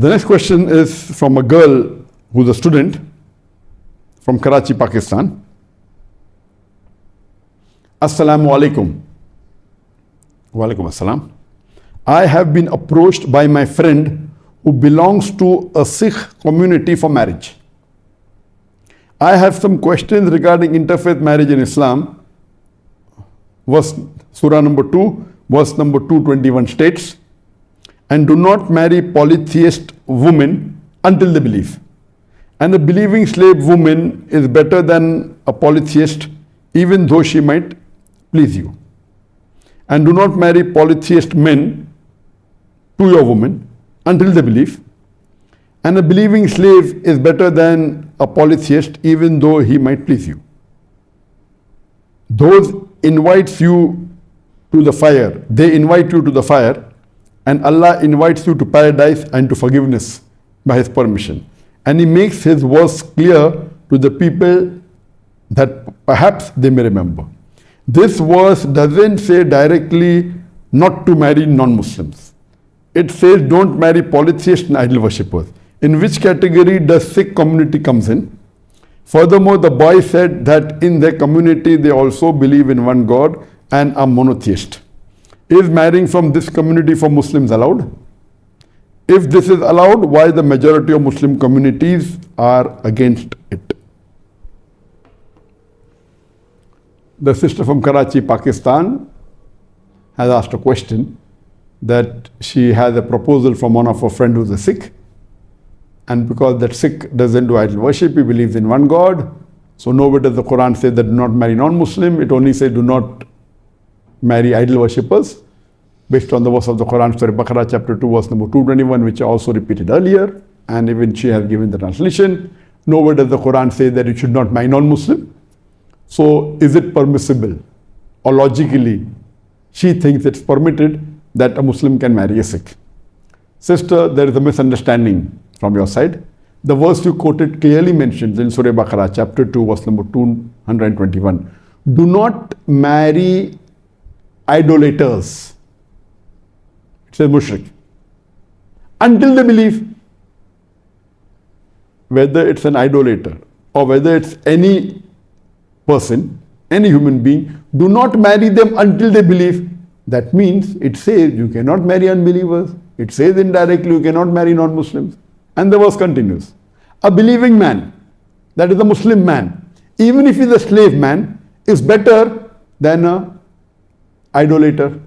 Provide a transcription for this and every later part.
The next question is from a girl who's a student from Karachi, Pakistan. Assalamu alaikum. Wa alaikum assalam. I have been approached by my friend who belongs to a Sikh community for marriage. I have some questions regarding interfaith marriage in Islam. Surah number 2, verse number 221 states, and do not marry polytheist women until they believe. And a believing slave woman is better than a polytheist, even though she might please you. And do not marry polytheist men to your woman until they believe. And a believing slave is better than a polytheist, even though he might please you. Those invites you to the fire, they invite you to the fire, and Allah invites you to paradise and to forgiveness by His permission. And He makes His verse clear to the people that perhaps they may remember. This verse doesn't say directly not to marry non-Muslims. It says don't marry polytheists and idol worshippers. In which category does Sikh community comes in? Furthermore, the boy said that in their community they also believe in one God and are monotheist. Is marrying from this community for Muslims allowed? If this is allowed, why the majority of Muslim communities are against it? The sister from Karachi, Pakistan has asked a question that she has a proposal from one of her friends who's a Sikh, and because that Sikh doesn't do idol worship, he believes in one God, so nowhere does the Quran say that do not marry non-Muslim, it only says do not marry idol worshippers, based on the verse of the Quran, Surah Baqarah chapter 2 verse number 221, which I also repeated earlier, and even she has given the translation. Nowhere does the Quran say that you should not marry non-Muslim. So is it permissible, or logically she thinks it's permitted that a Muslim can marry a Sikh? Sister, there is a misunderstanding from your side. The verse you quoted clearly mentions in Surah Baqarah chapter 2 verse number 221, do not marry idolaters. It says mushrik. Until they believe. Whether it's an idolater or whether it's any person, any human being, do not marry them until they believe. That means it says you cannot marry unbelievers. It says indirectly you cannot marry non-Muslims. And the verse continues. A believing man, that is a Muslim man, even if he's a slave man, is better than a idolater,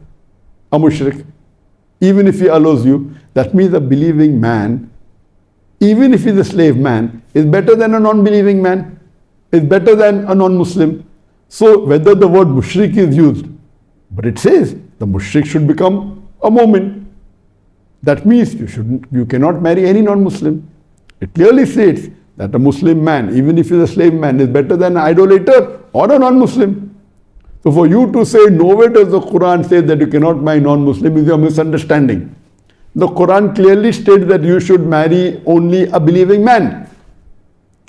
a mushrik, even if he allows you. That means a believing man, even if he's a slave man, is better than a non-believing man, is better than a non-Muslim. So whether the word mushrik is used, but it says the mushrik should become a mu'min. That means you cannot marry any non-Muslim. It clearly states that a Muslim man, even if he's a slave man, is better than an idolater or a non-Muslim. So for you to say nowhere does the Quran say that you cannot marry non-Muslim is your misunderstanding. The Quran clearly states that you should marry only a believing man.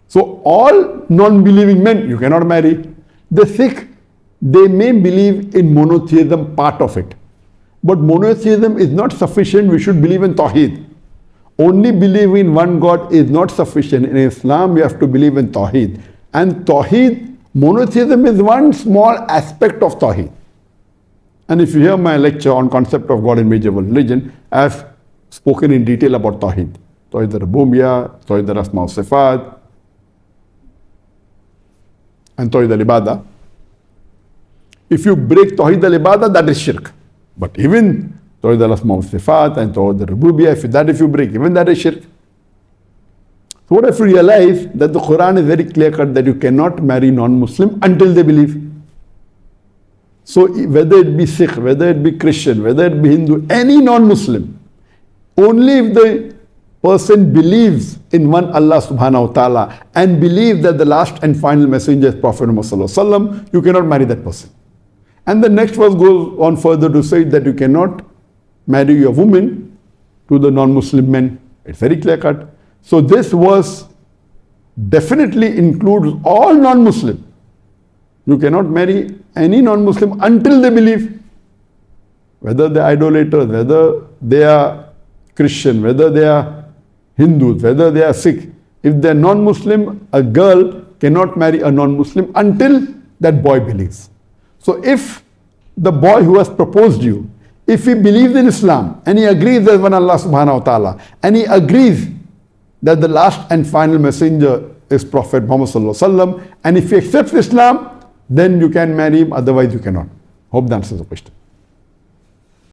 So all non-believing men you cannot marry. The Sikh, they may believe in monotheism, part of it. But monotheism is not sufficient. We should believe in Tawheed. Only believing in one God is not sufficient. In Islam, you have to believe in Tawheed. And Tawheed, monotheism is one small aspect of Tawheed. And if you hear my lecture on concept of God in major world religion, I have spoken in detail about Tawheed. Tawheed al-Rububiyyah, Tawheed al-Asma wa Sifat, and Tawheed al-Ibadah. If you break Tawheed al-Ibadah, that is shirk. But even Tawheed al-Asma wa Sifat and Tawheed al-Rububiyyah, if you break, even that is shirk. So what if you realize that the Quran is very clear cut that you cannot marry non-Muslim until they believe. So whether it be Sikh, whether it be Christian, whether it be Hindu, any non-Muslim, only if the person believes in one Allah subhanahu wa ta'ala and believes that the last and final messenger is Prophet Muhammad sallallahu alaihi wasallam, you cannot marry that person. And the next verse goes on further to say that you cannot marry your woman to the non-Muslim men. It's very clear cut. So this verse definitely includes all non-Muslim. You cannot marry any non-Muslim until they believe. Whether they are idolaters, whether they are Christian, whether they are Hindus, whether they are Sikh, if they're non-Muslim, a girl cannot marry a non-Muslim until that boy believes. So if the boy who has proposed you, if he believes in Islam and he agrees there's one Allah subhanahu wa ta'ala, and he agrees that the last and final messenger is Prophet Muhammad sallallahu alaihi wasallam, and if he accepts Islam, then you can marry him, otherwise you cannot. Hope that answers the question.